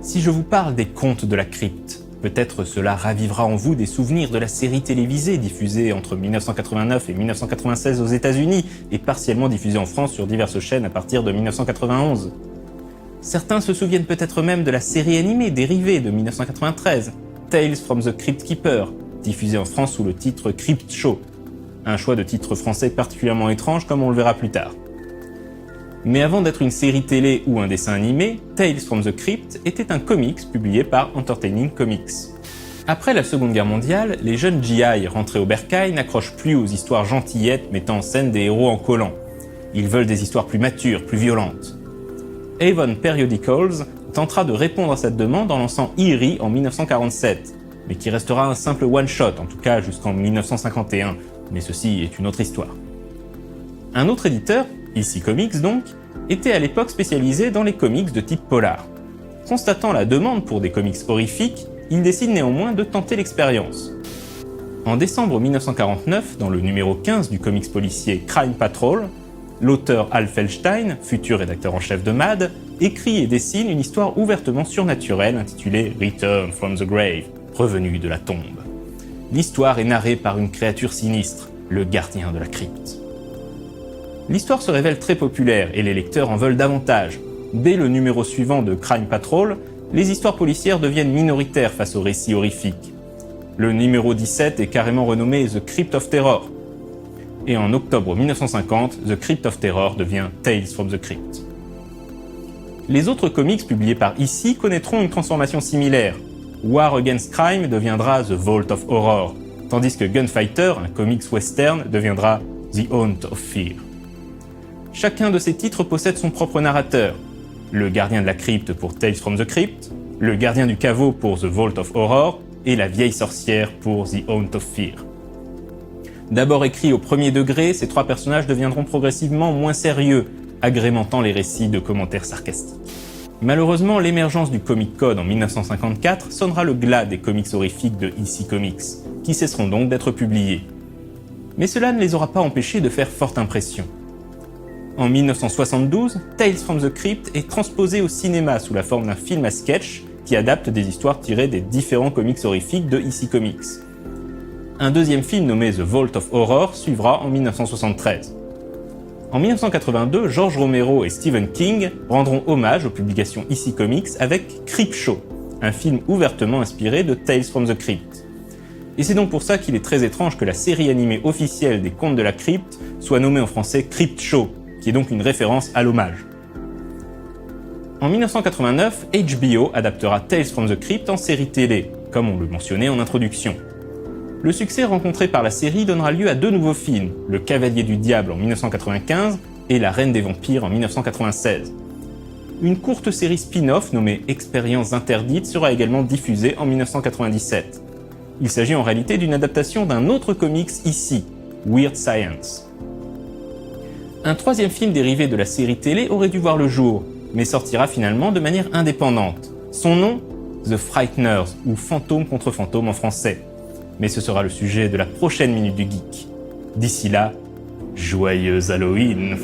Si je vous parle des Contes de la Crypte, peut-être cela ravivera en vous des souvenirs de la série télévisée diffusée entre 1989 et 1996 aux États-Unis et partiellement diffusée en France sur diverses chaînes à partir de 1991. Certains se souviennent peut-être même de la série animée dérivée de 1993, Tales from the Crypt Keeper, diffusée en France sous le titre Crypt Show. Un choix de titre français particulièrement étrange comme on le verra plus tard. Mais avant d'être une série télé ou un dessin animé, Tales from the Crypt était un comics publié par Entertaining Comics. Après la Seconde Guerre mondiale, les jeunes GI rentrés au bercail n'accrochent plus aux histoires gentillettes mettant en scène des héros en collant. Ils veulent des histoires plus matures, plus violentes. Avon Periodicals tentera de répondre à cette demande en lançant Eerie en 1947, mais qui restera un simple one-shot, en tout cas jusqu'en 1951, mais ceci est une autre histoire. Un autre éditeur, EC Comics donc, était à l'époque spécialisé dans les comics de type polar. Constatant la demande pour des comics horrifiques, il décide néanmoins de tenter l'expérience. En décembre 1949, dans le numéro 15 du comics policier Crime Patrol, l'auteur Hal Feldstein, futur rédacteur en chef de Mad, écrit et dessine une histoire ouvertement surnaturelle intitulée Return from the Grave, revenu de la tombe. L'histoire est narrée par une créature sinistre, le gardien de la crypte. L'histoire se révèle très populaire et les lecteurs en veulent davantage. Dès le numéro suivant de Crime Patrol, les histoires policières deviennent minoritaires face aux récits horrifiques. Le numéro 17 est carrément renommé The Crypt of Terror. Et en octobre 1950, The Crypt of Terror devient Tales from the Crypt. Les autres comics publiés par EC connaîtront une transformation similaire. War Against Crime deviendra The Vault of Horror, tandis que Gunfighter, un comics western, deviendra The Haunt of Fear. Chacun de ces titres possède son propre narrateur. Le gardien de la crypte pour Tales from the Crypt, le gardien du caveau pour The Vault of Horror et la vieille sorcière pour The Haunt of Fear. D'abord écrits au premier degré, ces trois personnages deviendront progressivement moins sérieux, agrémentant les récits de commentaires sarcastiques. Malheureusement, l'émergence du Comic Code en 1954 sonnera le glas des comics horrifiques de EC Comics, qui cesseront donc d'être publiés. Mais cela ne les aura pas empêchés de faire forte impression. En 1972, Tales from the Crypt est transposé au cinéma sous la forme d'un film à sketch qui adapte des histoires tirées des différents comics horrifiques de EC Comics. Un deuxième film nommé The Vault of Horror suivra en 1973. En 1982, George Romero et Stephen King rendront hommage aux publications EC Comics avec Creepshow, un film ouvertement inspiré de Tales from the Crypt. Et c'est donc pour ça qu'il est très étrange que la série animée officielle des Contes de la Crypte soit nommée en français Crypt Show, qui est donc une référence à l'hommage. En 1989, HBO adaptera Tales from the Crypt en série télé, comme on le mentionnait en introduction. Le succès rencontré par la série donnera lieu à deux nouveaux films, Le Cavalier du Diable en 1995 et La Reine des Vampires en 1996. Une courte série spin-off nommée Expériences interdites sera également diffusée en 1997. Il s'agit en réalité d'une adaptation d'un autre comics ici, Weird Science. Un troisième film dérivé de la série télé aurait dû voir le jour, mais sortira finalement de manière indépendante. Son nom, The Frighteners, ou Fantôme contre Fantôme en français. Mais ce sera le sujet de la prochaine Minute du Geek. D'ici là, joyeux Halloween.